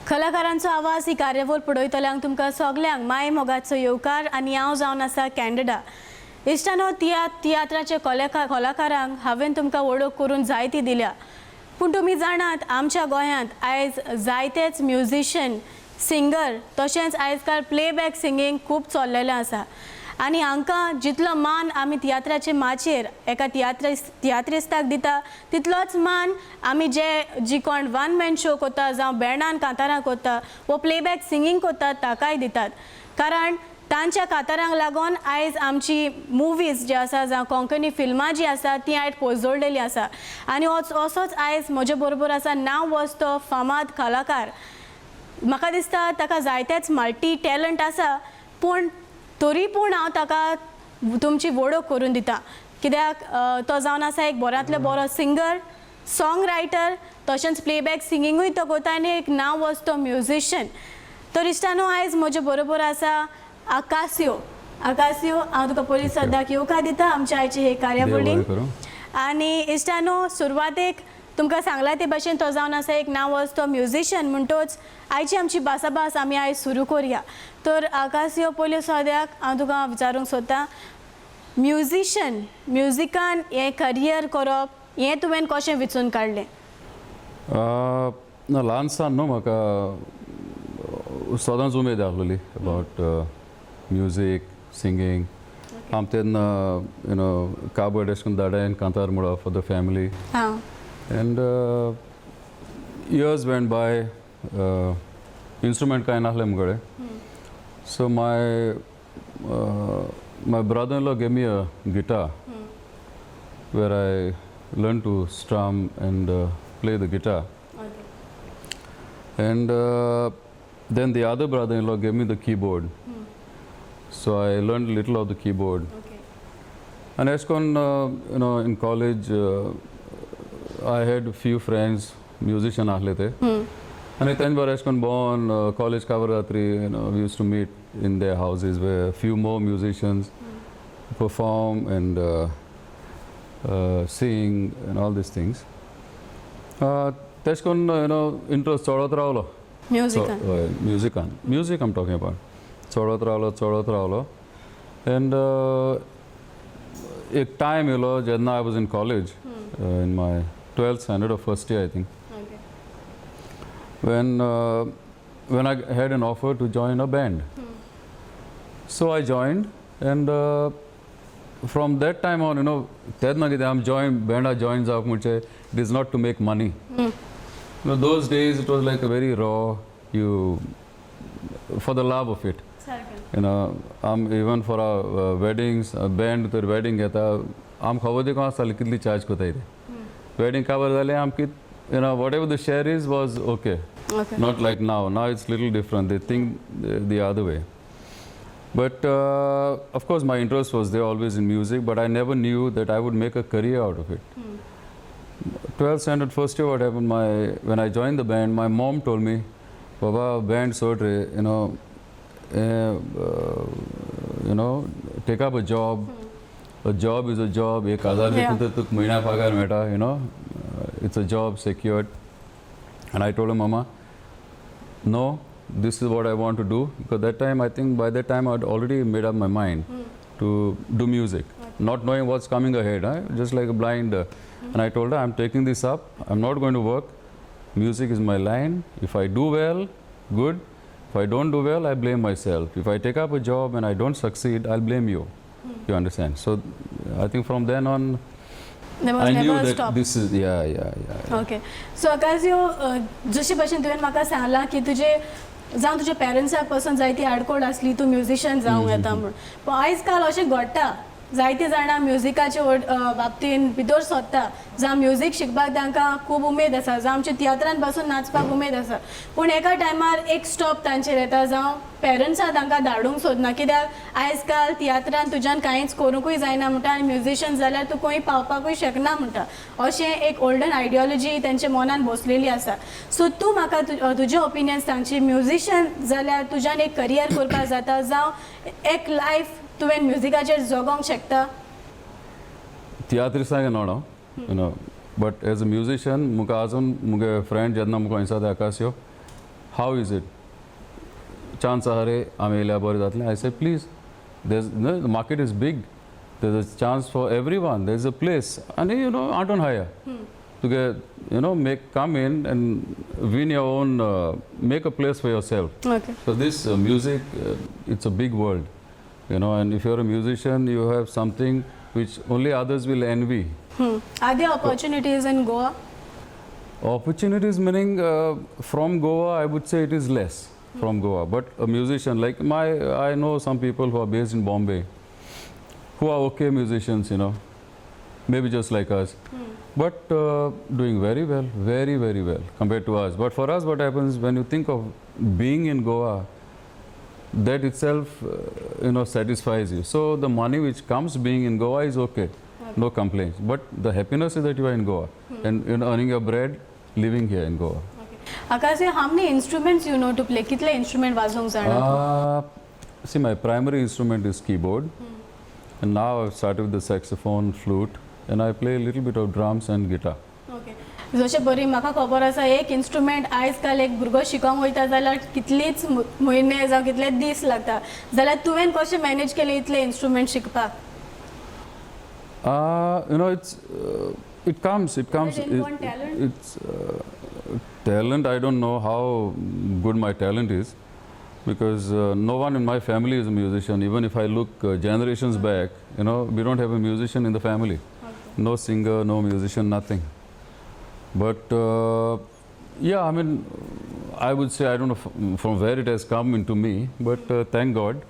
कलाकारांचो आवाज ही कार्यावळ पळयतल्यांक तुमकां सगल्यांक माय मोगाचो येवकार आनी हांव जावन आसा कॅनडा. इश्टानो तियात्राचे कलाकारांक हांवें तुमकां वळख करून जायती दिल्या, पूण तुमी जाणात आमच्या गोंयांत आयज जायतेच म्युझिशियन सिंगर तशेंच आयजकाल प्लेबॅक सिंगींग खूब चल्लेलें आसा आनी हांकां जितलो मान आमी तियात्राचे माचयेर एका तियात्रिस्ताक दिता तितलोच मान आमी जी कोण वन मॅन शो कोता जावं बँडान कांतारां कोता वो प्लेबॅक सिंगींग कोतात ताकाय दितात. कारण तांच्या कांतारांक लागून आयज आमची मुवीज जे आसा जावं कोंकणी फिल्मां जी आसा ती आयज पोसजोडलेली आसा आनी असोच आयज म्हजे बरोबर आसा नांव वस्तो फामाद कलाकार. म्हाका दिसता ताका जायतेच मल्टी टॅलंट आसा, पूण तरी पूण हांव ताका तुमची वळख करून दिता, कित्याक तो जावन आसा एक बऱ्यांतलो बरो सिंगर, सॉंग रायटर तशेंच प्लेबॅक सिंगिंगूय तो कोता आनी एक नांव वस्तो म्युझिशियन. तर इश्टानो आयज म्हजे बरोबर आसा आकासियो. हांव तुका पयलीं सद्याक येवकार दिता आमच्या आयचे हे कार्यावळीन. आनी इश्टानो सुरवातेक तुमकां सांगला ते भाशेन तो जावन आसा एक नांव वस्तो म्युझिशियन. म्हणटोच आयची आमची भासाभास आमी आयज सुरू करुया. तर आकासियो पयलीं सद्याक हांव तुका विचारूंक सोदतां, म्युझिशियन म्युजिकान हें करियर करप हें तुवें कशें विचून काडलें? ल्हानसान न्हू म्हाका सदांच उमेद आसलेली अबावट म्युजीक सिंगींग. हांव तेन्ना काबड अशें करून धाडायन कांतार म्हणप for the family. And years went by, instrument कांय नासलें मुगडे. So my brother-in-law gave me a guitar where I learned to strum and play the guitar. And then the other brother-in-law gave me the keyboard. So I learned a little of the keyboard. And as in college, I had a few friends, musicians ahle the. And then bar ashkon born college kavaratri, we used to meet in their houses where a few more musicians perform and sing and all these things. Teshkon interest chodot ravlo. Music I'm talking about. Chodot ravlo. And ek time when I was in college, in my 12th standard or first year, I think. When I had an offer to join a band. So I joined, and from that time on, band I joined, it is not to make money. Those days it was like a very raw, for the love of it. Even for our weddings, a band to wedding I'm kitli charge kota ide. Wedding cover whatever the share was okay. Not like now. Now it's little different. They think the other way. But of course my interest was there always in music, but I never knew that I would make a career out of it. 12th standard first year, what happened, when I joined the band, my mom told me, Baba, band sortre, take up a job. A job is a job. It's a job secured. And I told her, Mama, no, this is what I want to do. Because that time, I think by that time, I had already made up my mind to do music. Not knowing what's coming ahead, just like a blind. And I told her, I'm taking this up. I'm not going to work. Music is my line. If I do well, good. If I don't do well, I blame myself. If I take up a job and I don't succeed, I'll blame you. You understand? So I think from then on, I knew that this is, yeah. Okay. So Acacio, जशी भाशेन तुवें म्हाका सांगला की जावं तुजे पेरंट्सा पासून जायती आडकोड आसली तूं म्युझिशियन जावंक येता म्हणून, पूण आयज काल अशें घडटा जायती जाणां म्युजिकाचे बाबतीन भितर सोदता, जावं म्युजीक शिकपाक तांकां खूब उमेद आसा, जावं आमच्या तियात्रान पासून नाचपाक उमेद आसा, पूण एका टायमार एक स्टॉप तांचेर येता, जावं पेरंट्सां तांकां धाडूंक सोदना, कित्याक आयज काल तियात्रान तुज्यान कांयच करूंकूय जायना म्हणटा आनी म्युझिशियन जाल्यार तूं खंय पावपाकूय शकना म्हणटा, अशें एक ओल्डन आयडियोलॉजी तेंच्या मनान बसलेली आसा. सो तूं म्हाका तुजे ओपिनियन्स सांगची, म्युझिशियन जाल्यार तुज्यान एक करियर करपाक जाता, जावं एक लायफ तुवें म्युजिकाचेर जगोंक शकता? तियात्रिस्तांक no, but as a musician, मुका आजून मुगे फ्रेंड जेन्ना मुका सांगता आकासियो, how is it? Chance ahare amelia bore jatle. I said, please, the market is big. There's a chance for everyone. There's a place, and you know, Anton hire to get, you know, come in and win your own, make a place for yourself. Okay. So this music, it's a big world, you know, and if you're a musician, you have something which only others will envy. Are there opportunities in Goa? Opportunities meaning from Goa, I would say it is less from Goa. But a musician like I know some people who are based in Bombay, who are okay musicians, you know, maybe just like us, but doing very well, very, very well compared to us. But for us, what happens when you think of being in Goa, that itself, you know, satisfies you. So the money which comes being in Goa is okay, no complaints. But the happiness is that you are in Goa and you know, earning your bread, living here in Goa. Acacio, how many instruments you know to play? Kitle instrument wazong zana? See, my primary instrument is keyboard. And now I've started with the saxophone, flute, and I play a little bit of drums and guitar. Okay. जशें बरी म्हाका खबर आसा एक instrument आयज काल एक भुरगो शिकोंक वयता जाल्यार कितलीच म्हयने जावं कितले दीस लागता जाल्यार तुवें कशें मॅनेज केलें इतले इंस्ट्रुमेंट शिकपाक? You know, it comes. It's talent. I don't know how good my talent is, because no one in my family is a musician. Even if I look generations back, you know, we don't have a musician in the family. No singer, no musician, nothing. But yeah, I mean, I would say, I don't know from where it has come into me, but thank God.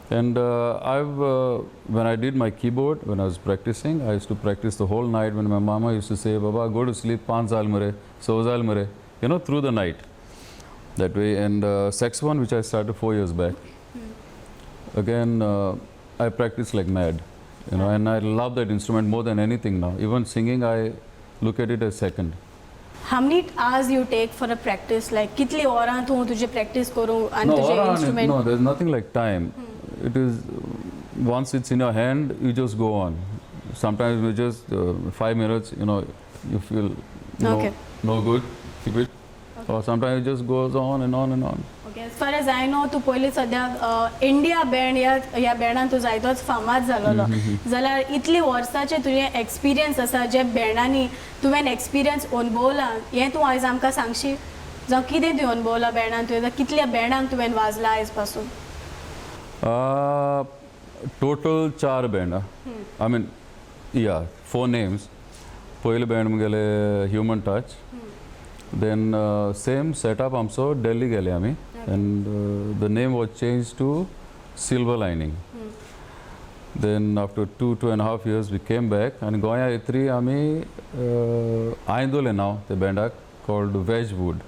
And when I did my keyboard, when I was practicing, I used to practice the whole night. When my mama used to say, Baba, go to sleep, 5 saal mere, 6 saal mere, you know, through the night. That way. And saxophone, which I started 4 years back, again, I practice like mad, you know, and I love that instrument more than anything now. Even singing, I look at it as second. How many hours you take for a practice? Like, कितली औरां तू तुझे practice करूं and तुझे instrument? No, there's nothing like time. It is, once it's in your hand, you just go on. Sometimes you just 5 minutes, you know, you feel no good, keep it. Or sometimes it just goes on and on and on. Okay, as far as I know, तू पयलीं सद्या India band ह्या बँडान तू जायतोच फामाद जालोलो. जाल्यार इतली वर्साचे तुजे experience आसा जे बँडांनी तुवें एक्सपिरियन्स अनुभवला हें तूं आयज आमकां सांगशी? जावं कितें तुवें अनुभवला बँडान तुवें कितल्या बँडांक तुवें वाजला आयज पासून? Total 4 band. I mean, yeah, 4 names. पहिले band गेले Human Touch. Then same setup also Delhi गेले आम्ही, and the name was changed to Silver Lining. Then after 2.5 years we came back and Goya येत्री आम्ही आयंदोले now the band called Wedgwood.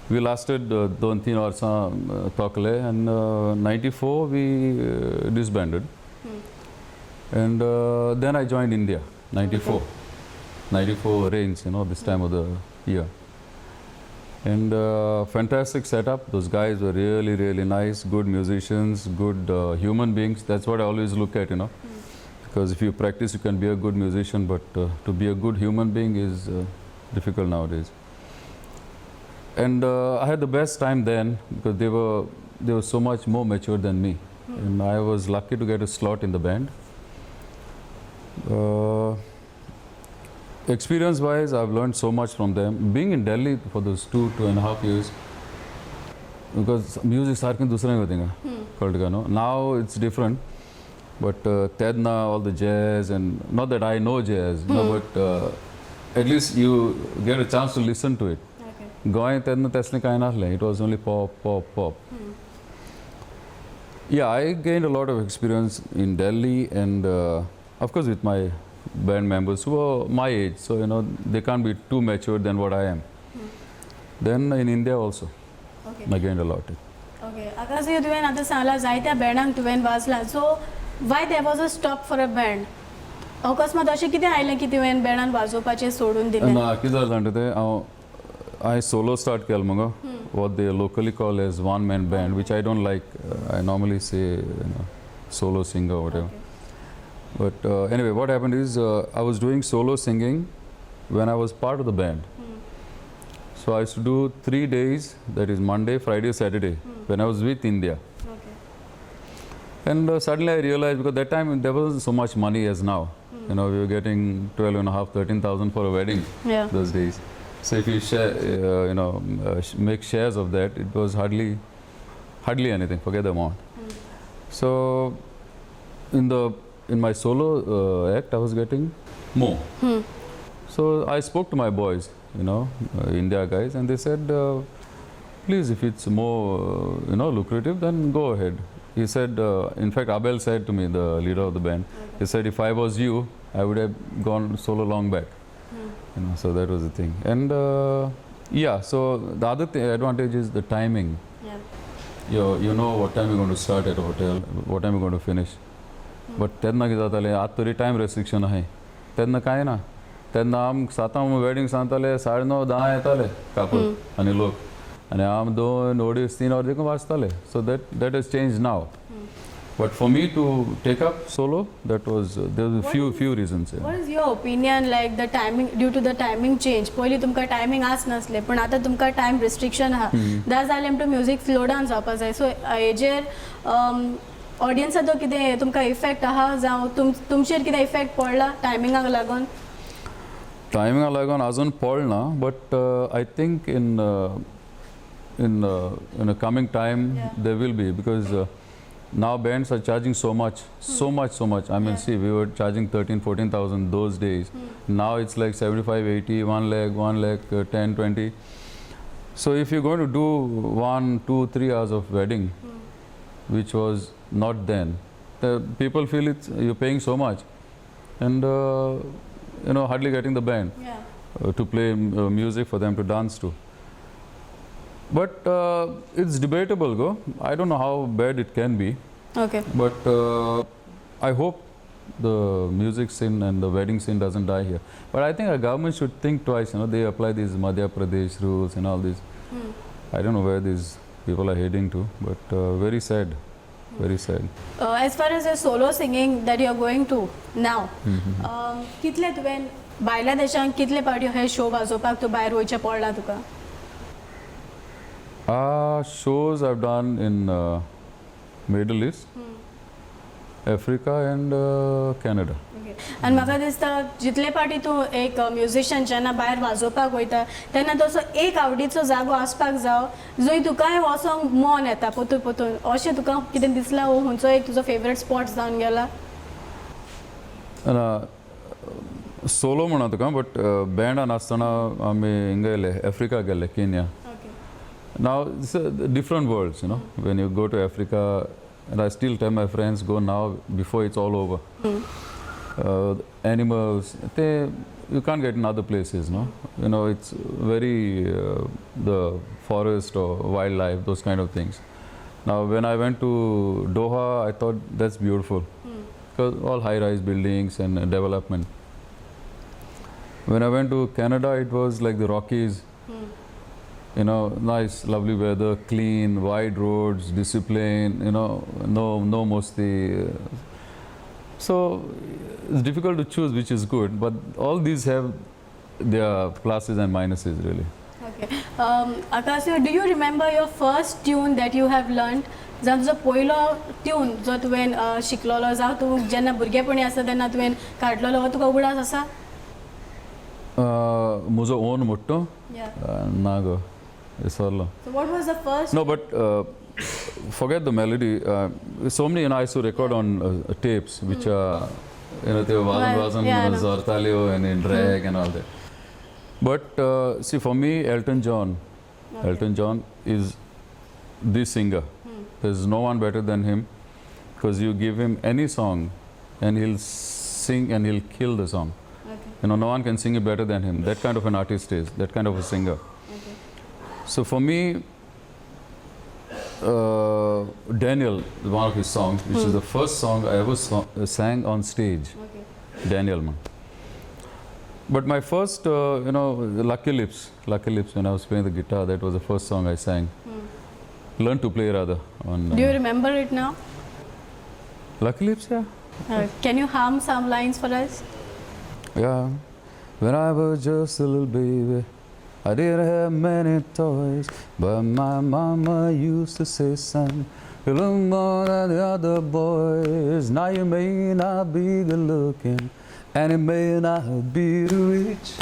We lasted 2-3 वर्सां तोकले, and 94 we disbanded. And then I joined India, 94. 94 rains, you know, this time of the year. And fantastic setup. Those guys were really, really nice, good musicians, good human beings. That's what I always look at, you know. Because if you practice, you can be a good musician, but to be a good human being is difficult nowadays. And I had the best time then, because they were so much more mature than me. And I was lucky to get a slot in the band. Experience wise, I've learned so much from them. Being in Delhi for those 2.5 years, because music sarkin dusra nahi no. Now it's different, but Tedna, all the jazz, and not that I know jazz, no, but at least you get a chance to listen to it. Going Tedna tesne kainah, it was only pop. Yeah, I gained a lot of experience in Delhi, and of course with my band members who are my age, so you know they can't be too mature than what I am. Then in India also, I gained a lot. Okay, Acacio, तुवें आतां सांगला जायत्या बँडांक तुवें वाजला. So why there was a stop for a band? अकस्मात अशें कितें आयलें की तुवें बँडान वाजोवपाचें सोडून दिलें? ना, कितें जालें जाणा तें I solo start केलें मगो, what they locally call as one-man band, which I don't like. I normally say, you know, solo singer or whatever. But anyway, what happened is I was doing solo singing when I was part of the band. So I used to do 3 days, that is Monday, Friday, Saturday, when I was with India. Okay. And suddenly I realized, because that time there wasn't so much money as now. You know, we were getting 12,500, 13,000 for a wedding Yeah. those days. So if you share, make shares of that, it was hardly anything. Forget the amount. So in my solo act, I was getting more. So I spoke to my boys, India guys, and they said, please, if it's more, lucrative, then go ahead. He said, in fact, Abel said to me, the leader of the band, he said, if I was you, I would have gone solo long back. So that was the thing. And so the other advantage is the timing. Yeah. You know what time you're going to start at a hotel, what time you're going to finish. But तेन्ना कितें जातालें, आतां तरी time restriction आहाय. तेन्ना कांय ना. तेन्ना आम 7 वेडिंग सांगताले, 9:30, 10 येताले कापल आनी लोक. आनी आम 2 अडीच 3 वर देखून वाचताले. So that has changed now. But for me to take up solo, there was a few reasons. What is your opinion, like the timing, due to the timing change? पयलीं तुमकां टायमिंग आस नसले, पण आतां तुमकां टायम रिस्ट्रिक्शन आहा. त्या जालें म्हणटू music slow down जावपा जाय. सो हेजेर ऑडियन्साचो कितें तुमकां इफेक्ट आहा, जावं तुमचेर कितें इफेक्ट पडला टायमिंगाक लागून? टायमिंगाक लागून आजून पडना, but I think in a coming time there will be, because now bands are charging so much. I mean, see, we were charging 13,000-14,000 those days. Now it's like 75-80, 1 lakh, 10-20. So if you're going to do 1, 2, 3 hours of wedding, which was not then, the people feel you're paying so much, and hardly getting the band to play music for them to dance to. But it's debatable, I don't know how bad it can be. Okay. But I hope the music scene and the wedding scene doesn't die here. But I think our government should think twice. They apply these Madhya Pradesh rules and all this. I don't know where these people are heading to, but very sad. Very sad. As far as your solo singing that you are going to now, कितले तुवें भायल्या देशांत कितले पावटी हे show वाजोवपाक तूं भायर वयचें पडलां तुका? Shows I've done in Middle East, Africa and Canada. आनी म्हाका दिसता जितले पाटी तूं एक म्युजिशियन जेन्ना भायर वाजोवपाक वयता तेन्ना तसो एक आवडीचो जागो आसपाक जावो जंय तुकाय वचोंक मन येता पोतून अशें तुका कितें दिसलां वो खंयचो एक तुजो फेवरेट स्पॉट जावन गेला? सोलो म्हणा तुका, बट बँडान आसतना आमी हिंगा गेले, आफ्रिका गेले, Kenya. Now it's different worlds, when you go to Africa, and I still tell my friends, go now before it's all over. Animals, you can't get in other places, it's very the forest or wildlife, those kind of things. Now when I went to Doha, I thought that's beautiful, because all high-rise buildings and development. When I went to Canada, it was like the Rockies. Nice, lovely weather, clean, wide roads, discipline, no mostly. So it's difficult to choose which is good, but all these have their pluses and minuses, really. Okay. Acacio, do you remember your first tune that you have learned? जावं तुजो पयलो tune जो तुवें शिकलोलो, जावं तूं जेन्ना भुरगेपणी आसता तेन्ना तुवें काडलोलो, हो तुका उगडास आसा? म्हजो ओन मोट्टो? ना गो. So what was the first? No, but forget the melody. So many, I used to record on tapes, which are, they were Zortalio and in drag and all that. But see, for me, Elton John is the singer. There's no one better than him, because you give him any song and he'll sing and he'll kill the song. Okay. No one can sing it better than him. That kind of an artist is, that kind of a singer. So for me, Daniel, one of his songs, which is the first song I ever sang on stage. Okay. Daniel, man. But my first, Lucky Lips, when I was playing the guitar, that was the first song I sang. Learned to play rather. Do you remember it now? Lucky Lips, yeah. Can you hum some lines for us? Yeah. When I was just a little baby, I didn't have many toys, but my mama used to say, son, you look more than the other boys. Now you may not be good looking, and you may not be rich,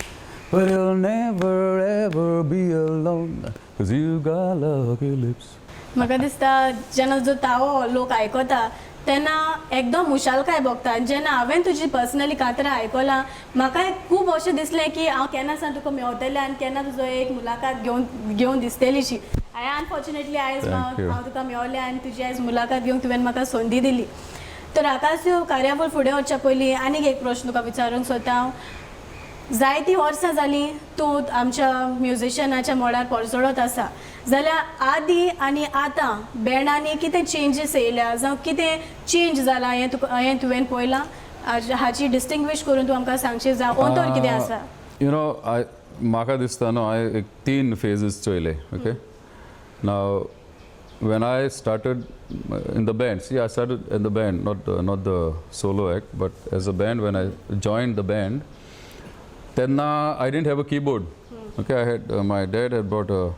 but you'll never ever be alone, 'cause you got lucky lips. म्हाका दिसता जेन्ना जो तावो लोक आयकता तेन्ना एकदम मुशालकाय भोगता. जेन्ना हांवें तुजी पर्सनली कांतरां आयकलां म्हाकाय खूब अशें दिसलें की हांव केन्ना सावन तुका मेवतलें आनी केन्ना तुजो एक मुलाकात घेवन दिसतलीशी. हांवें अनफॉर्च्युनेटली आयज हांव तुका मेवलें आनी तुजी आयज मुलाकात घेवंक तुवें म्हाका संदी दिली. तर आकाशो कार्यावळ फुडें वचच्या पयलीं आनीक एक प्रश्न तुका विचारूंक सोदता हांव. जायतीं वर्सां जालीं तूं आमच्या म्युजिशनाच्या मोडार पोरजोळत आसा, जाल्यार आदीं आनी आतां बँडांनी कितें चेंजीस येयल्या जावं कितें चेंज जाला हें तुवें पळयलां हाची डिस्टिंग्वीश करून तूं आमकां सांगशीत जावं अंतर कितें आसा? You know, म्हाका दिसता न्हू हांवें एक 3 phases चोयले. Okay, now when I started in the band, see, I started in the band, not the solo act, but as a band. When I joined the band, then I didn't have a keyboard. Okay, I had my dad had bought a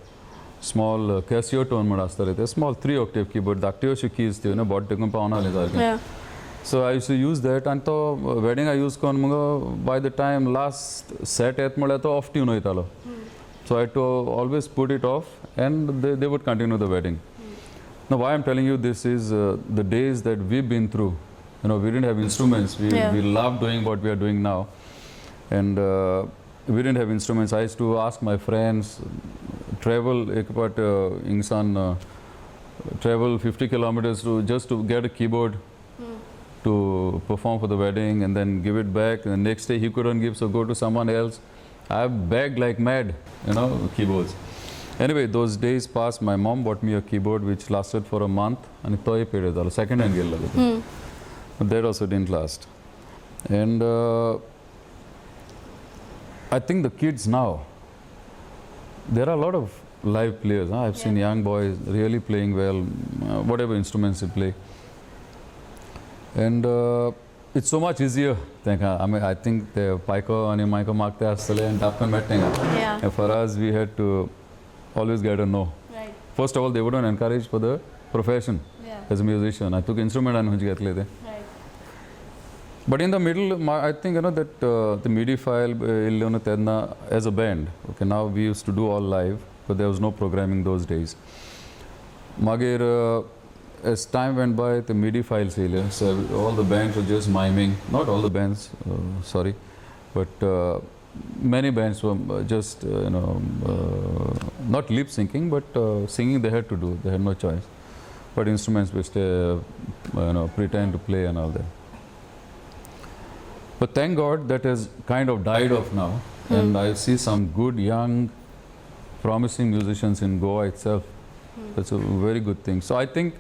small Acacio tone mode astale, a small 3-octave keyboard. धाकटी अशी keys थी, bought taken पावना सारखे. So I used to use that, and तो wedding I use kon mug by the time last set येत म्हळ्यार तो off tune वयतालो. So I had to always put it off, and they would continue the wedding. Now why I'm telling you this is the days that we've been through. You know, we didn't have instruments. We loved doing what we are doing now, and we didn't have instruments. I used to ask my friends, travel travel 50 kilometers just to get a keyboard to perform for the wedding, and then give it back. And the next day he couldn't give, so go to someone else. I begged like mad, you know, keyboards. Anyway, those days passed. My mom bought me a keyboard which lasted for a month, and toy paid it. Second hand gear lagade. But that also didn't last. And I think the kids now, there are a lot of live players. I've seen young boys really playing well, whatever instruments they play. And it's so much easier. I think the Paiko and Maiko Makte Astale and Tapkan Mettenga. And for us, we had to always get a no. Right. First of all, they wouldn't encourage for the profession as a musician. I took instrument and right. But in the middle, I think you know that the MIDI file as a band. Okay, now we used to do all live, but there was no programming those days. Magir, as time went by, the MIDI files failure. So all the bands were just miming. Not all the bands, sorry, but many bands were just not lip syncing, but singing they had to do. They had no choice. But instruments which they pretend to play and all that. But thank God that has kind of died off now, and I see some good young, promising musicians in Goa itself. That's a very good thing. So I think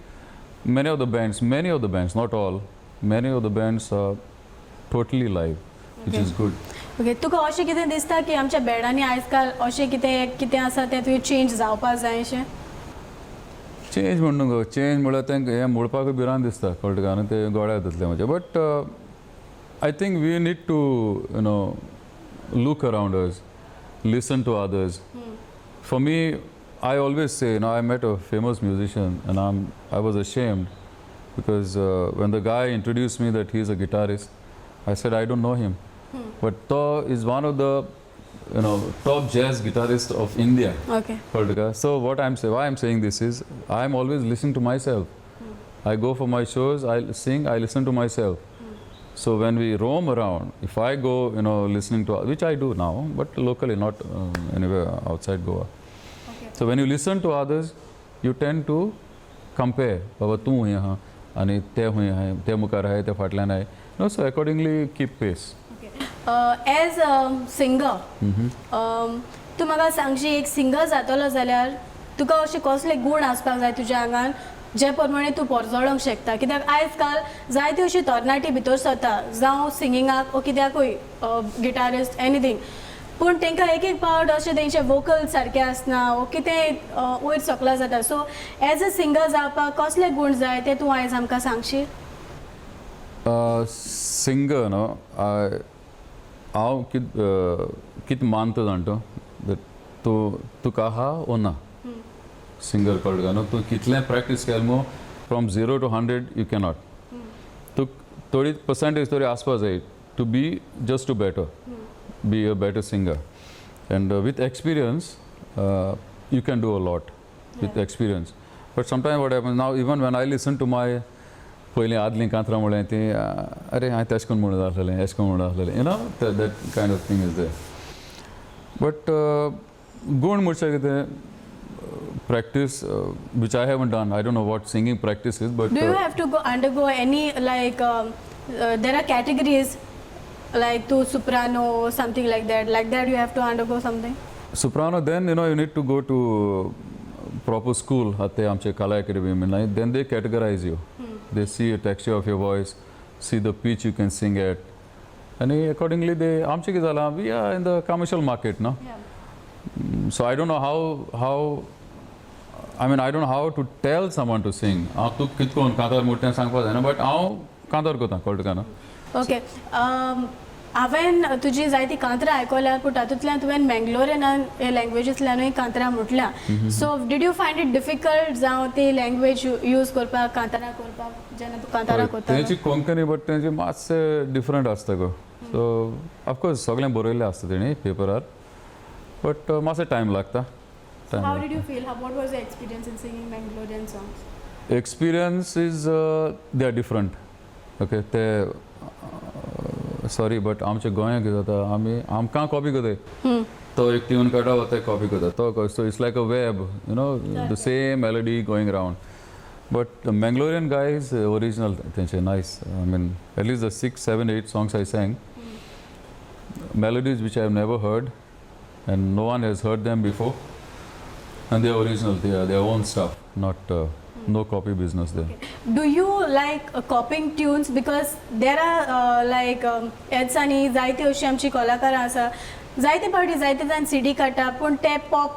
many of the bands, not all, many of the bands are totally live, which is good. Okay, तुका अशें कितें दिसता की आमच्या बँडांनी आजकाल अशें कितें आसा तें तुवें चेंज जावपाक जाय अशें? चेंज म्हणून गो, चेंज म्हळ्यार तेंकां हें म्हणपाक भिरांत दिसता, कळटा काय, आनी ते गोड्या जातले म्हजे. But I think we need to, look around us, listen to others. For me, I always say, I met a famous musician, and I was ashamed because when the guy introduced me that he's a guitarist, I said I don't know him. But To is one of the, top jazz guitarists of India. Okay. So why I'm saying this is, I'm always listening to myself. I go for my shows, I sing, I listen to myself. So when we roam around, if I go, listening to, which I do now, but locally, not anywhere outside Goa. Okay. So when you listen to others, you tend to compare. Baba tu hui yahan, ani te hui hai, te mukar hai, te fatlan hai. So accordingly, keep pace. Okay. As a singer, तूं म्हाका सांगशी एक singer जातलो जाल्यार तुका अशे कसले गुण आसपाक जाय तुज्या आंगान जे प्रमाणे तूं पोरजोळोंक शकता? कित्याक आयज काल जायती अशी तरणाटी भितर सरता, जावं सिंगिंगाक ओ कित्याकूय गिटारिस्ट एनीथींग, पूण तांकां एक पावट अशें तेंचे वोकल सारके आसना ओ कितें वयर सकला जाता. सो एज अ सिंगर जावपाक कसले गुण जाय ते तूं आयज आमकां सांगशी? सिंगर हांव कितें मानता जाणा तो तुका आहा ओ ना सिंगर कळगा न्हू तूं कितलें प्रॅक्टीस केलें मो फ्रॉम 0 to 100 यू कॅनॉट तुक थोडी पर्संटेज तरी आसपा जाय to be just to better be a better singer and with experience you can do a lot with experience. But sometimes what happens now, even when I listen to my पयलीं आदलीं कांतरां म्हळें ती अरे हांवें तेश कोन्न म्हणून आसलेलें एश कोन्न म्हणून आसलेलें that kind of thing is there. But गूण म्हणचे कितें practice which I haven't done. I don't know what singing practice is, but do you have to undergo any like there are categories like to soprano or something like that you have to undergo something? Soprano, then you need to go to proper school at the Amche Kala Academy. Then they categorize you. They see the texture of your voice, see the pitch you can sing at, and accordingly they Amche ki zala we are in the commercial market, no? Yeah. So I don't know how I mean I don't know how to tell someone to sing. Tu kitkon kantar mutyan sangpa जायना, but हांव कांतार कोता कळटा ना. Okay. हांवें तुजी जायती कांतरां आयकल्यात पूण तातूंतल्यान तुवें मँगलोरियन हे लँग्वेजींतल्यानूय कांतरां म्हटल्या so did you find it difficult जावं ती लँग्वेज यूज करपाक कांतारां करपाक जेन्ना तूं कांतारां करता तेंची कोंकणी बट तेंची मातशें डिफरंट आसता गो सो ऑफकोर्स सगळें बरयल्लें आसता तेणी पेपरार बट मातशें टायम लागता how did you feel what was the experience in singing Mangalorean songs experience is they are different okay ते सॉरी बट आमच्या गोंयांत कितें जाता आमी आमकां कॉपी करता तो एक ट्यून काडटा ते कॉपी करता तो so it's like a wave you know the same melody going round but the Mangalorean guys original तेंचे nice I mean at least the 6, 7, 8 songs I sang melodies which I have never heard and no one has heard them before and they are original, they are their own stuff, not no copy business there. Okay. Do you like copying tunes because there are like एड्सांनी जायती अशी आमची कलाकारां आसा जायते फावटी जायते जाण CD काडटा पूण ते पॉप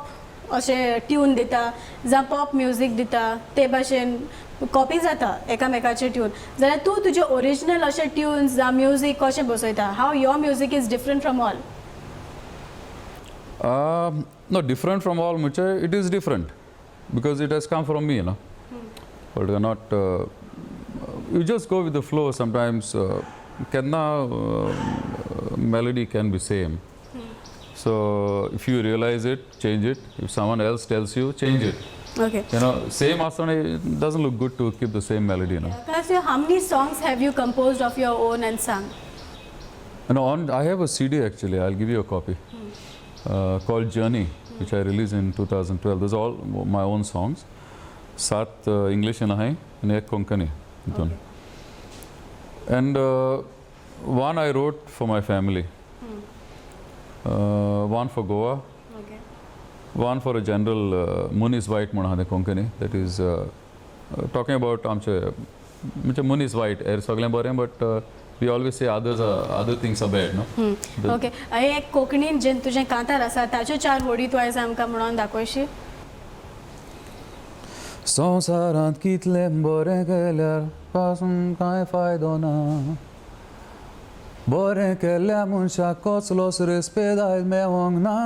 अशे ट्यून दिता जावं पॉप म्युजीक दिता ते भाशेन कॉपी जाता एकामेकाचे ट्यून जाल्यार तूं तुजे ओरिजिनल अशे ट्यून्स जावं म्युजीक कशें बसयता how your music is different from all No, different from all much. It is different because it has come from me, you know. But not. You just go with the flow. Sometimes, melody can be same. So if you realize it, change it. If someone else tells you, change it. Okay. You know, same asana it doesn't look good to keep the same melody, you know. Acacio, how many songs have you composed of your own and sung? You know, I have a CD actually. I'll give you a copy. Called Journey, which I released in 2012. Those are all my own songs. 7 English and एक Konkani. Okay. And one I wrote for my family. One for Goa. Okay. One for a general Muni's White म्हणून Konkani. That is talking about आमचे Muni's White. सगळें बरें, but we always say other things are bad, no? Okay. एक कोंकणीन जें तुजें कांतार आसा ताच्यो 4 वडी तूं आयज आमकां म्हणून दाखोयशी संवसारांत कितलें बरें केल्यार पासून कांय फायदो ना बरें केल्ल्या मनशाक कसलोच रेस्पेद आयज मेळोंक ना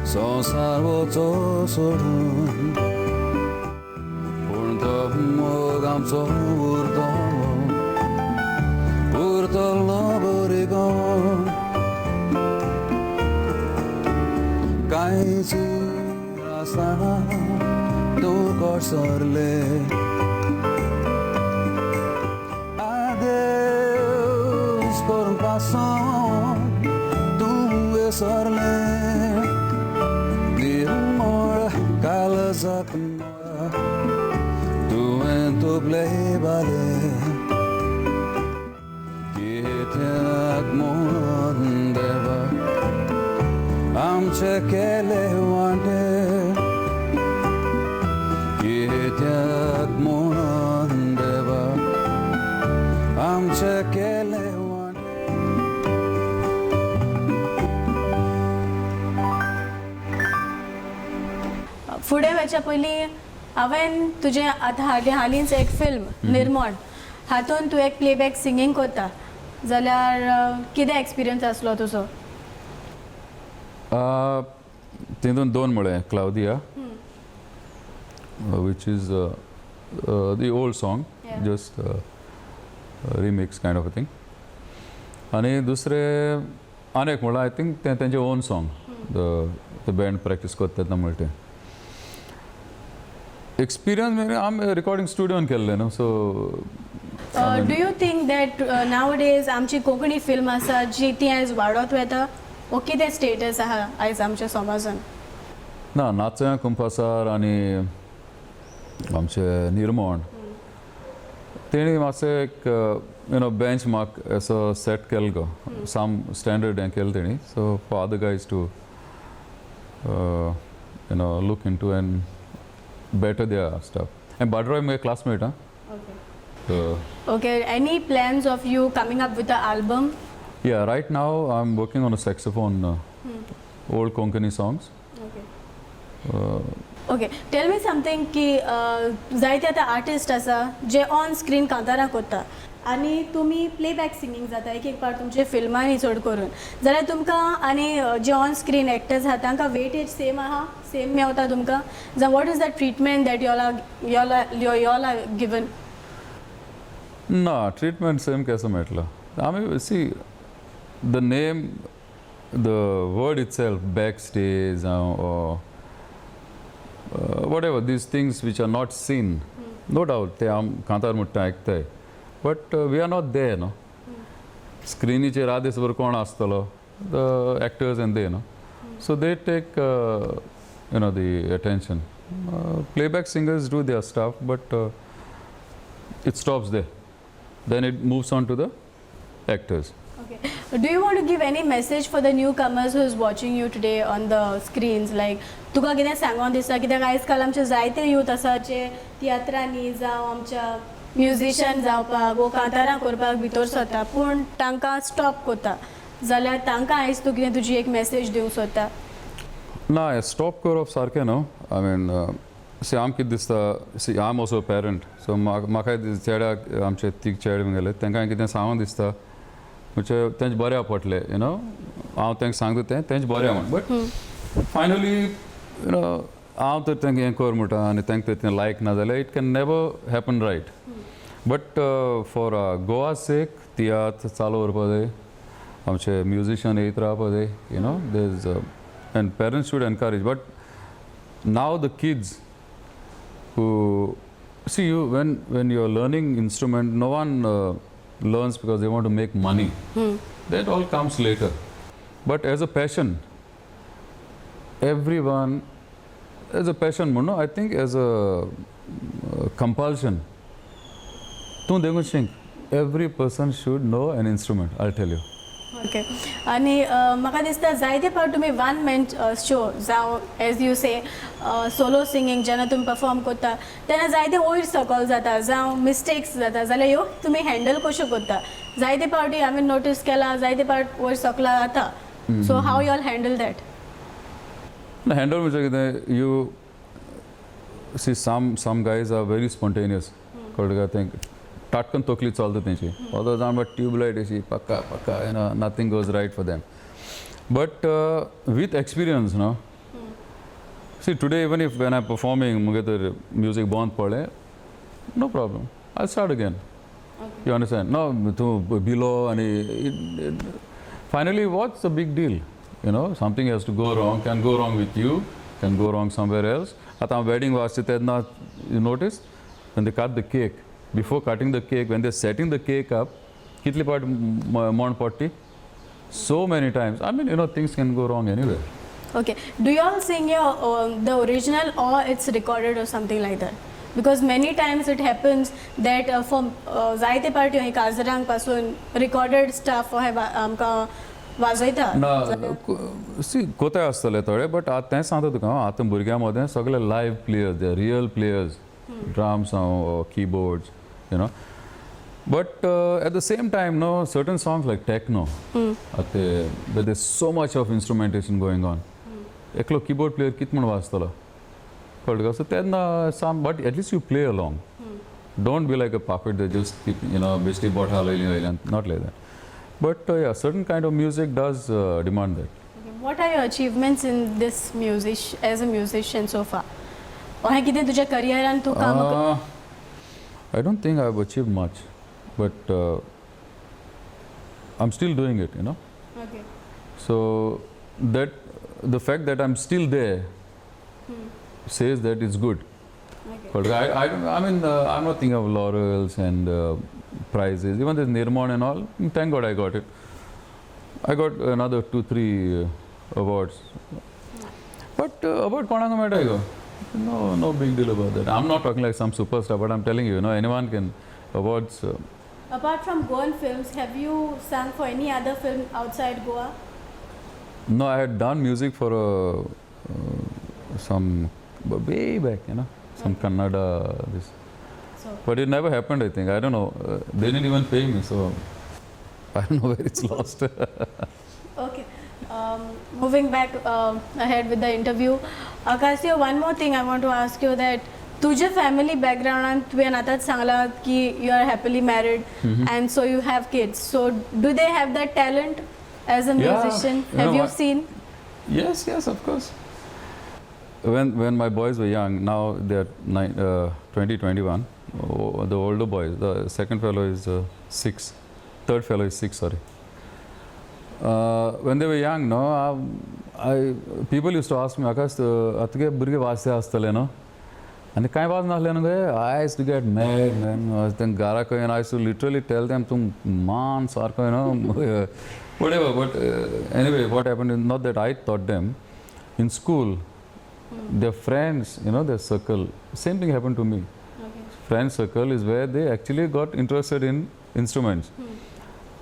संसार वचो सोडून पूण तो मोग आमचो उरतलो बरी गो कांयच छु आसना तो कसरले adeus por un paso tu besarle di amor kalakarancho tu ento play vale kitek mondeva amche kele wante kitek mondeva amche kele wante फुडें वचच्या पयलीं हांवें तुजें आतां हालींच एक फिल्म निर्मण हातूंत तूं एक प्लेबॅक सिंगींग करता जाल्यार कितें एक्सपिरियन्स आसलो तुजो तितून दोन म्हळें क्लाउदिया which is the old song, Yeah. just remix kind of a thing. आणि दुसरें आनी एक म्हळ्यार आय थिंक तें तेंचें own song the band practice करता तेन्ना म्हळ्ळें तें एक्सपिरियन्स म्हणजे आमी रिकॉर्डिंग स्टुडियोन केल्लें न्हू so do you think that now days आमची कोंकणी फिल्म आसा जी ती आयज वाडत वता वो कितें स्टेटस आहा आयज आमच्या समाजान ना नाचया कुंपासार आनी आमचे निर्मण तेणी मातशें एक बेंच मार्क असो सेट केलो गो साम स्टँडर्ड हें केलें तेणी so for other guys to look into an better their stuff. And Badroy, my classmate, huh? Okay, any plans of you coming up with an album? Yeah, right now I'm working on a saxophone, old Konkani songs. Okay, tell me something की जायते आतां artist आसा जे on screen कांतारां करता आनी तुमी playback singing जाता एक पार्ट तुमचे फिल्मांनी चड करून जाल्यार तुमकां आनी जे ऑन स्क्रीन एक्टर्स आहा तांकां वेटेज सेम आहा सेम मेवता तुमकां जावं what is the treatment that y'all are given ना ट्रीटमेंट सेम कैसे मेळटलो आमी see the name the word itself backstage whatever these things which are not seen no doubt ते आम कांतार म्हणटा आयकताय but we are not there no स्क्रिनीचेर रादीसभर कोण आसतलो the actors and they know so they take the attention playback singers do their stuff but it stops there then it moves on to the actors Okay. Do you want to give any message for the newcomers who is watching you today on the screens? Like, तुका कितें सांगोन दिसता कित्याक आयज काल आमचे जायते youth आसा जे तियात्रांनी जावं आमच्या म्युजिशियन जावपाक वो कांतारां करपाक भितर सरता पूण तांकां स्टॉप करता जाल्यार तांकां आयज तूं कितें तुजी एक मॅसेज दिवंक सोदता ना स्टॉप करप सारकें न्हू आय मीन सी आम कितें दिसता सी आय एम ऑल्सो पेरंट सो म्हाकाय चेड्याक आमचे तीग चेडे गेले तांकां कितें सांगोन दिसता म्हणजे तेंचे बऱ्या पडले हांव तांकां सांगता तें तेंचे बऱ्या म्हण बट फायनली हांव तर तांकां हें कर म्हणटा आनी तांकां तर तें लायक ना जाल्यार it can never happen right but for Goa sake tiatr चालू करपा जाय आमचे म्युजिशियन येत रावपा जाय there is and parents should encourage but now the kids who see you when you're learning instrument no one learns because they want to make money. That all comes later. But as a passion, everyone, as a passion, I think as a compulsion. Every person should know an instrument, I'll tell you. Okay आनी म्हाका दिसता जायते फावट तुमी one man show जावं as you से solo singing जेन्ना तुमी परफॉर्म करता तेन्ना जायते वयर सकल जाता जावं मिस्टेक्स जाता जाल्यार ह्यो तुमी हँडल कश्यो करता जायते फावटी हांवें नोटीस केला जायते फावट वयर सकला जाता so how you all handle that handle म्हणजे कितें you see some guys are very spontaneous कळटा काय थिंक टाटकन तकली चलता तेंची अदर्स आर ट्यूबलायट अशी पक्का पक्का nothing goes right for them but with experience no see today even if when I performing मुगे तर म्युजीक बंद पडलें no problem I start again you understand no तूं भिलो आनी finally what's a big deal समething has to go wrong, can go wrong with you can go wrong somewhere else. At wedding vaasitedna, you notice when they cut the cake, before cutting the cake, when they're setting the cake up, kitli part mon potti, so many times. I mean, things can go wrong anywhere. Okay. Do you all sing the original or it's recorded or something like that? Because many times it happens that from जायते party हे काजरांग पासून recorded stuff आमकां वाजयता. ना सी कोताय आसतले थोडे but आतां तें सांगता तुका आतां भुरग्यां मदें सगळे live players they real players drums keyboards but at the same time certain songs like techno where there's so much of instrumentation going on eklo keyboard player kit म्हण वाजतलो कळ्ळें so तेन्ना some but at least you play along don't be like a puppet that just keep बेश्टी boat हालयली not like that but yeah certain kind of music does demand that. What are your achievements in this music as a musician so far? और कितें तुज्या करियरान तूं काम I don't think I've achieved much but I'm still doing it Okay. so that the fact that I'm still there says that it's good. Okay. But I mean I'm not thinking of laurels and prizes even this Nirman and all thank God I got it. I got another 2-3 awards but about konanga meta go no big deal about that. I'm not talking like some superstar but I'm telling you anyone can awards Apart from Goan films, have you sung for any other film outside Goa? No, I had done music for some way back, some Kannada this. So, But it never happened, I think. I don't know. They didn't even pay me, so I don't know where it's lost. okay. Moving back ahead with the interview, Acacio, one more thing I want to ask you that तुझे family बॅकग्राऊंडान तुवें आतांच सांगला की you are happily married and so you have kids so do they have that talent as a musician have you seen Yes, of course. When my boys were young, now they are 20, 21. The older boys, the second fellow is 6, third fellow is 6. Sorry. When they were young, people used to ask me, Akash, atge burge vaste astale and काय was नासले न्हू गे I used to get mad man then gara and I used to literally tell them tum man sarko whatever but anyway what happened is not that I taught them in school their friends their circle same thing happened to me. Friend circle is where they actually got interested in instruments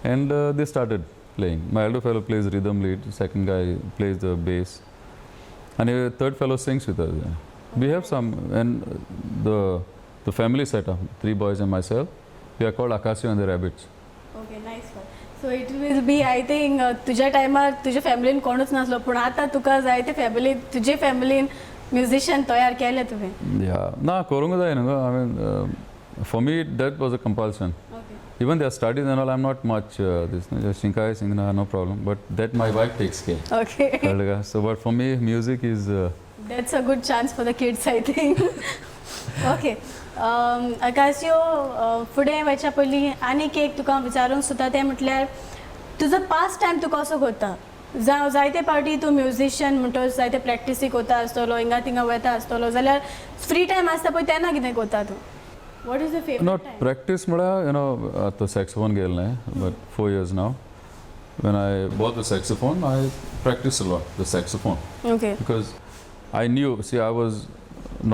and they started playing. My elder fellow plays rhythm lead, second guy plays the bass and a third fellow sings with us. We have some and the family setup 3 boys and myself we are called Acacio and the Rabbits. Okay, nice one. So it will be I think तुझ्या टायमार तुझ्या फॅमिलीन कोणूच नासलो पण आता तुका जाय ते फॅमिली तुझे फॅमिलीन म्युझिशियन तयार केले तुवें. Yeah ना करूंक जाय न्हू I mean for me that was a compulsion. Okay. Even their studies and all I'm not much this just sing no problem but that my wife takes care. Okay. So but for me music is That's a good chance for the kids, I think. Okay. Acacio, फुडें वयच्या पयलीं आनीक एक तुका विचारूंक सोदता तें म्हटल्यार तुजो पास्ट टायम तूं कसो करता जायते पावटी तूं म्युझिशियन म्हणटच जायते प्रॅक्टिसीक वता आसतलो हिंगा थिंगा वता आसतलो जाल्यार फ्री टायम आसता पळय तेन्ना कितें करता तूं what is the favourite not practice म्हळ्यार आतां saxophone गेल्लें but 4 years now when I bought the saxophone I practiced a lot the saxophone Okay. because I knew, see, I was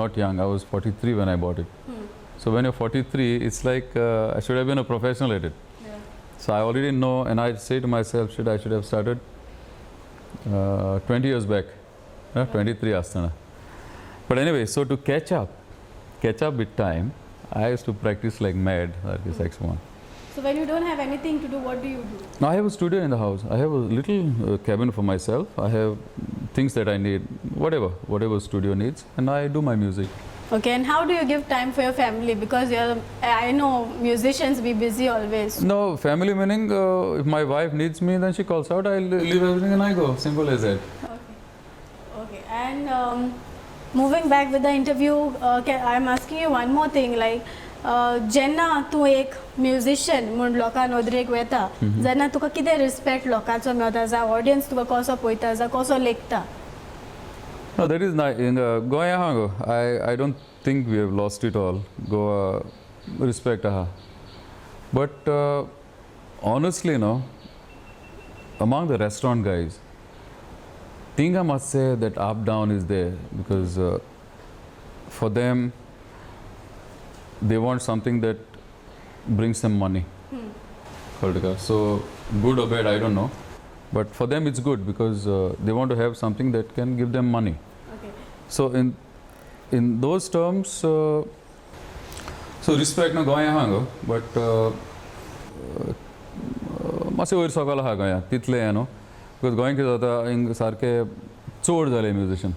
not young. I was 43 when I bought it. So when you're 43, it's like I should have been a professional at it. Yeah. So I already know, and I say to myself, I should have started 20 years back. 23 astana. But anyway, so to catch up with time, I used to practice like mad, like the saxophone. So when you don't have anything to do, what do you do? Now I have a studio in the house. I have a little cabin for myself. I have things that I need, whatever studio needs, and I do my music. Okay, and how do you give time for your family? Because I know musicians be busy always. No, family meaning if my wife needs me, then she calls out. I leave everything and I go. Simple as that. Okay, and moving back with the interview, I'm asking you one more thing, like. जेन्ना तूं एक musician म्हूण लोकां नदरेक वेता जेन्ना तुका कितें रिस्पेक्ट लोकांचो मेळटा जावं ऑडियन्स तुका कसो पळयता जावं कसो लेखता No, that is nice. Goa hango. I don't think we have lost it all. Goa respect aha. But honestly, no. Among the restaurant guys, thing I must say that up down is there because for them they want something that brings them money. So good or bad, I don't know. But for them it's good because they want to have something that can give them money. Okay. So in those terms, so respect no goya hango, but मातशें वयर सकयल आहा गोंया तितलें हें न्हू because Goa कितें जाता हिंग सारकें चड जाले म्युजिशियन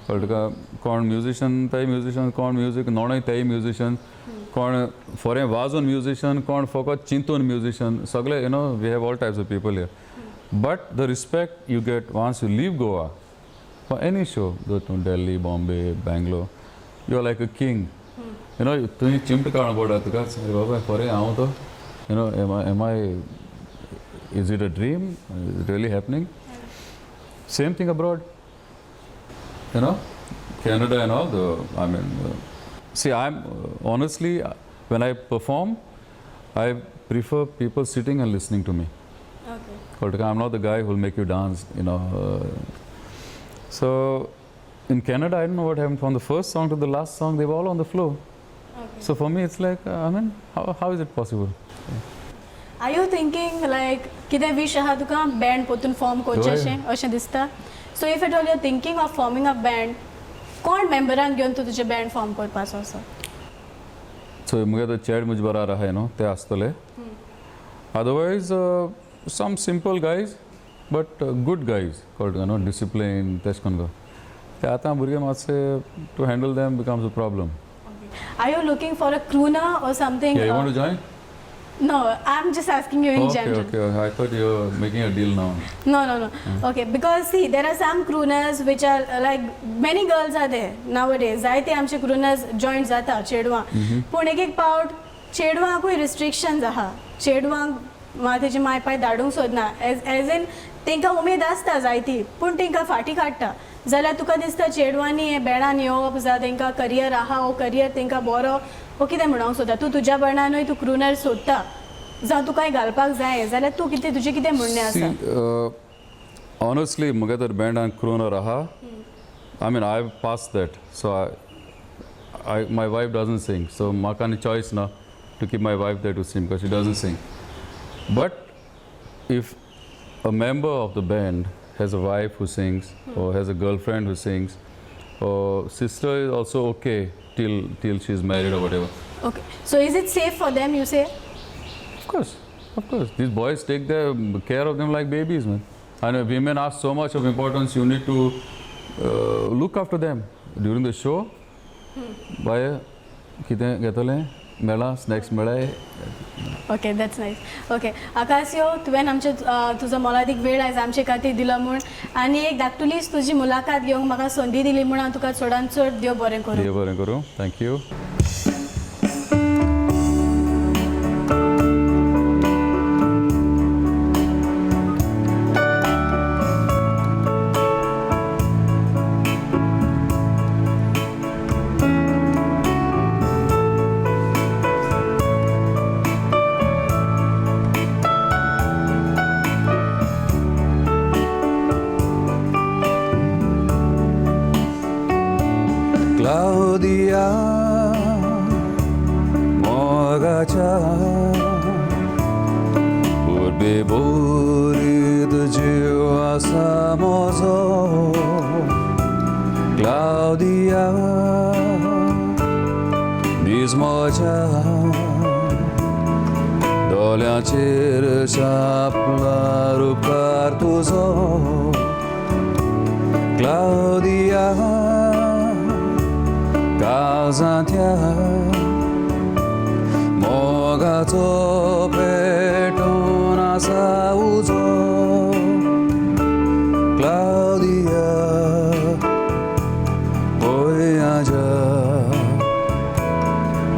कळ्ळें तुका कोण म्युजिशियन तेय म्युजिशियन कोण म्युजीक नोणय तेय म्युजिशियन कोण फोरें वाजोवन म्युजिशियन कोण फकत चिंतून म्युजिशियन सगळे you know we have all types of people here but the respect you get once you leave Goa for any show go to Delhi Bombay Bangalore you are like a king you know तुवें चिमट काडून पडटा तुका अरे बाबा फोरें हांव तो you know am I Is it a dream? Is it really happening? Same thing abroad. You know, Canada and all. See, I'm honestly, when I perform, I prefer people sitting and listening to me. Okay. I'm not the guy who will make you dance. You know. So, in Canada, I don't know what happened. From the first song to the last song, they were all on the floor. Okay. So for me, it's like, how is it possible? Are you thinking like कितें wish आहा तुका band पोतून form करचेशें अशें दिसता? So if at all you're thinking of forming a band, कोण मेंबरांक घेवन तूं तुजें band form करपाचो आसा? So मुगे तो चेड मुज बरा आहा न्हू ते आसतले. Otherwise, some simple guys, but good guys, called you know discipline, तेश कोन गो. ते आतां भुरगे मातशे to handle them becomes a problem. Okay. Are you looking for a crooner or something? Yeah, you want to join? No, I'm just asking you in general. Okay. I thought you were making a deal now. No. Okay, because see, there are some crooners which are like many girls are there nowadays. जायते आमचे crooners joint जाता चेडवां. पूण एक पावट चेडवांकूय restrictions आहा. चेडवांक माथेचे my पाय धाडूंक सोदना. As in तेंकां उमेद आसता जायती, पूण तेंकां फाटी काडटा. जाल्यार तुका दिसता चेडवांनी हे बँडान येवप जावं तेंकां करियर आहा हो करियर तेंकां बरो हो कितें म्हणूंक सोदता तूं तुज्या बँडानूय तूं क्रूनर सोदता जावं तुकाय घालपाक जाय जाल्यार तूं कितें तुजें कितें म्हणणें आसा? Honestly, मुगे तर बँडान क्रूनर आहा. I mean, I've passed that. So my wife doesn't sing. So म्हाका आनी choice ना to keep my wife there to sing because she doesn't sing. But if a member of the band has a wife who sings or has a girlfriend who sings or sister is also okay till she's married or whatever. Okay. So is it safe for them, you say? Of course. These boys take care of them like babies, man. And women are so much of importance, you need to look after them. During the show, buy कितें घेतले मेळा snacks मेळाय. Okay that's nice. Okay आकाशियो तुवें आमचे तुजो मोलादीक वेळ आयज आमचे खातीर दिलो म्हूण आनी एक धाकटुलीच तुजी मुलाकात घेवंक म्हाका संदी दिली म्हूण हांव तुका चडांत चड देव बरें करूं. देव बरें करूं. Thank you. Claudia mogacha urbe borid jiwa samozo Claudia dizmocha doleacer saplar upar tuzo Claudia Kazantia Mogato petona sauzo Claudia Voyaja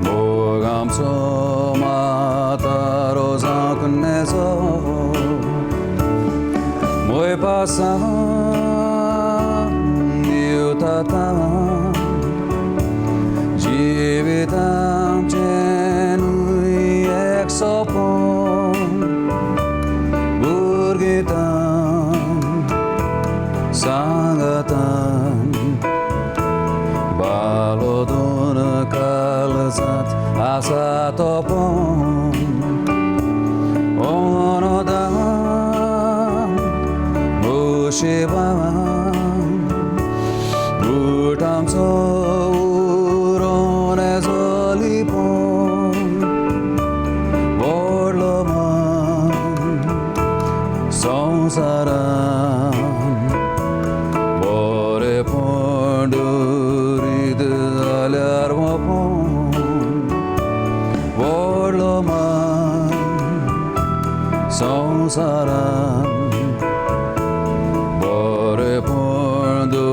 Bogam somata rosa conneso Moi passam asa topon onodam mushivam butam saurone zolipon vorloman संसाराम बरे पंडुरीद जाल्यार वपोन व्हडलोमान संसाराम बरे पंडुरीद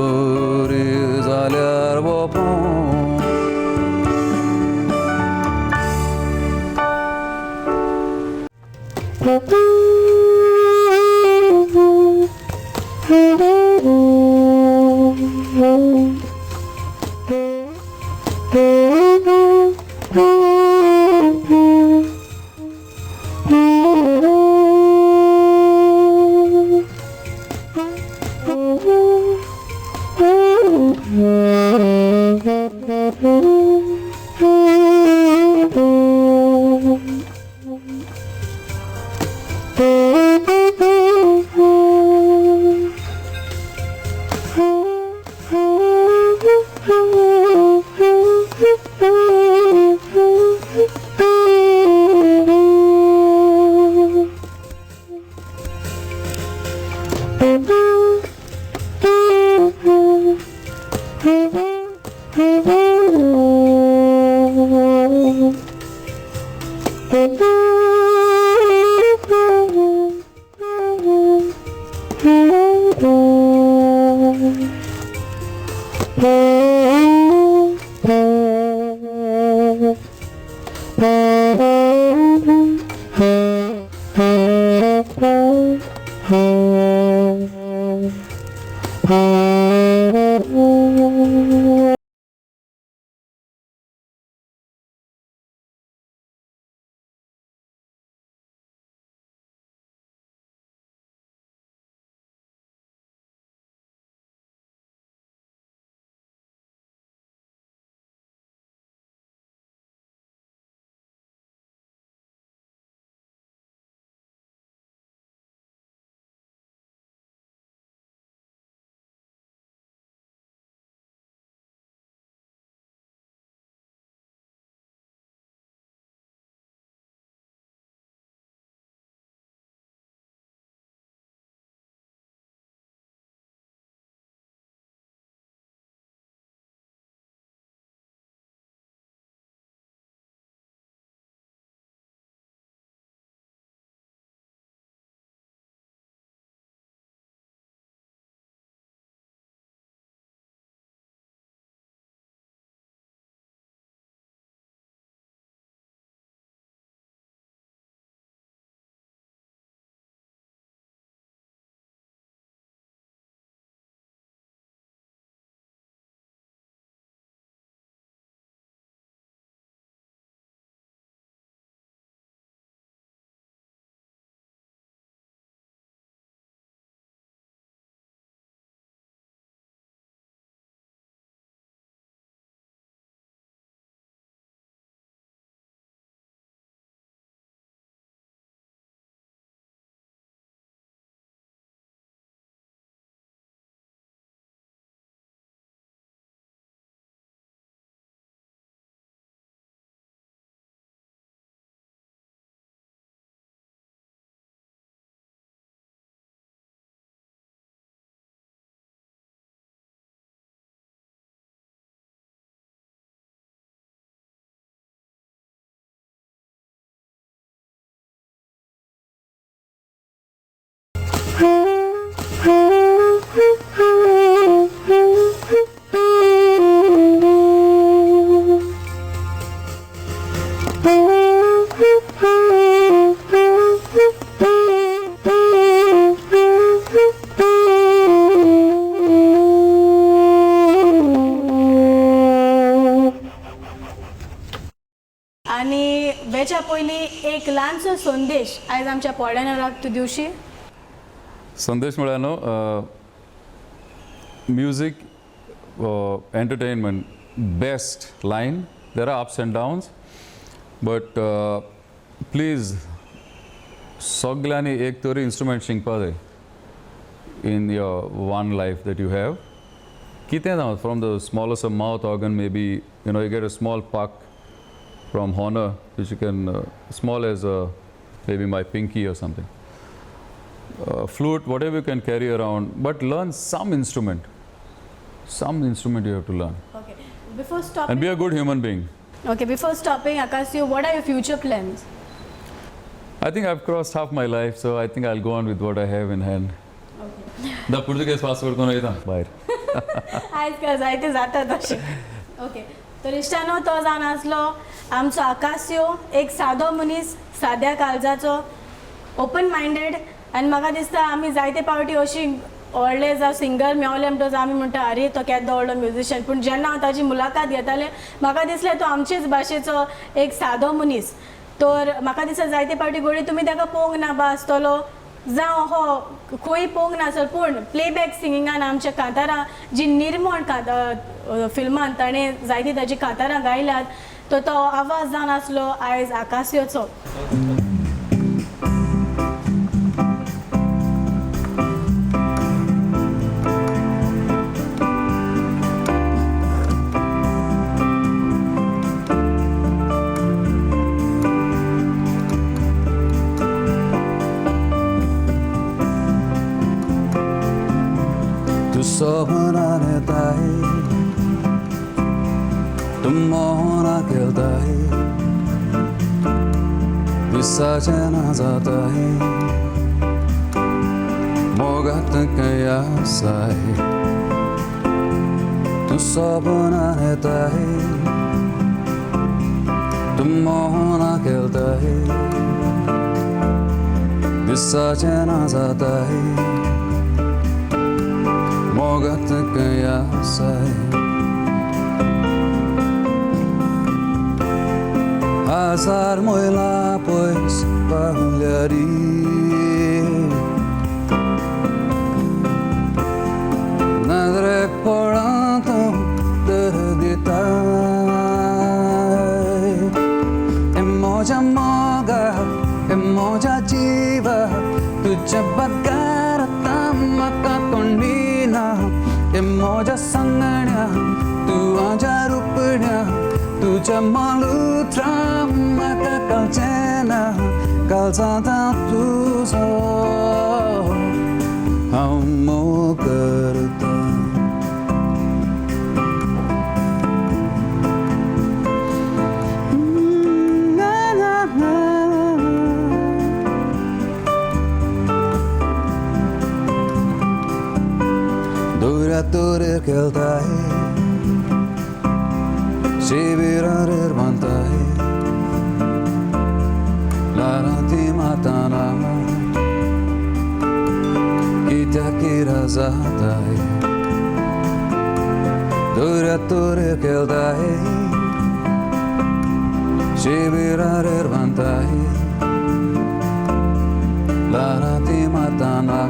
जाल्यार वपोन आणि वेच्या पयलीं एक ल्हानसो संदेश आयज आमच्या पडण्याराक तूं दिवशी. संदेश म्हळ्यार new music entertainment best line. There are ups and downs but please सगळ्यांनी एक तरी इंस्ट्रुमेंट शिकपा जाय in your one life that you have. Kithe now, from the smallest of mouth organ, maybe you get a small puck from Honor, which you can small as maybe my pinky or something. Flute, whatever you can carry around, but learn some instrument. Some instrument you have to learn, Okay. Before stopping. and be a good human being. Okay. Before stopping, Acacio, what are your future plans? I think I've crossed half my life, so I think I'll go on with what I have in hand. Okay. The Portuguese passport कोण येता बाहेर. आयज काल जायते जाता तशें. Okay. तर इश्टानो तो जावन आसलो आमचो आकाशियो, एक सादो मनीस, साद्या काळजाचो, ओपन मायंडेड, आनी म्हाका दिसता आमी जायते पावटी अशी व्हडले जावं सिंगर मेवले म्हणटच आमी म्हणटा अरे तो केदो व्हडलो म्युजिशियन, पूण जेन्ना हांव ताची मुलाखत घेतालें म्हाका दिसलें तो आमचेच भाशेचो एक सादो मनीस. तर म्हाका दिसता जायते पावटी घोडी तुमी ताका पळोवंक ना बा आसतलो जावं हो खंय पळोवंक नासत, पूण प्लेबॅक सिंगिंगान आमच्या कांतारां जी निर्मळ फिल्मान ताणें जायतीं ताची कांतारां गायल्यात, तो आवाज जावन आसलो आयज आकाशियोचो. Sobra dai, tu mona kel dai, visajana zadai, mogat kaya sai, tu sobra dai, tu mona kel dai, visajana zadai. मोगत कया साय हजार मोइला pois पाहुल्यारी नजरे पड़ातो दर्दिता emoja moga emoja jiva तुझ्या बगारता मका कोंडीना emoja संगण्या तू आजा रूपण्या तुझ्या मालूत्रा मका कळचेना काळजांता तुझो हांव मोग करता. Durature keltai, shivirar bantai, larati matana, kita kira zatai. Durature keltai, shivirar bantai, larati matana.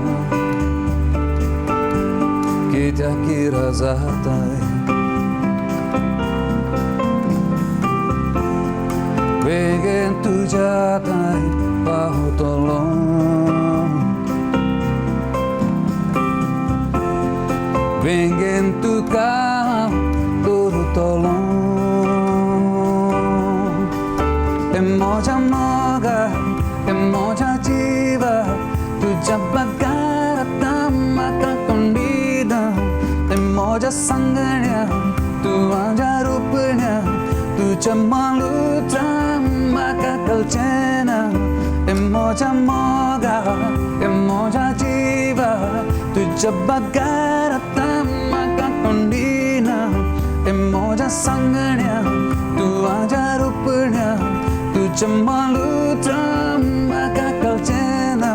Kita kira zatai, pengen tu jatai bahu tolong, pengen tu kau turu tolong, emoja moga, emoja jiwa, tu jabagarata maka kondi. emoja संगण्या तू आजा रूपण्या तुझ्या मालूत्रा म्हाका कळचेना emoja Moga emoja जिवा तुझ्या बगारता म्हाका कोंडीना emoja संगण्या तू आजा रूपण्या तुझ्या मालूत्रा म्हाका कळचेना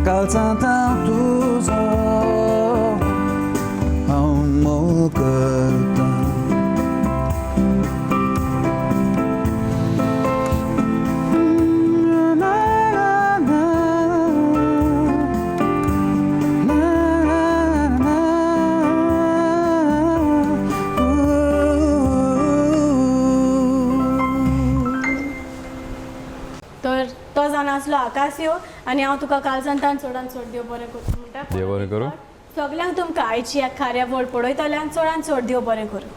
काळजांता तुझो करता. आकासियो आनी हांव तुका कालसंतान चड देव बरें करूं म्हणटा. देव बरें करूं. सगल्यांक तुमकां आयची ह्या कार्यावळ पळयतल्यांक चडांत चड देव बरें करूं.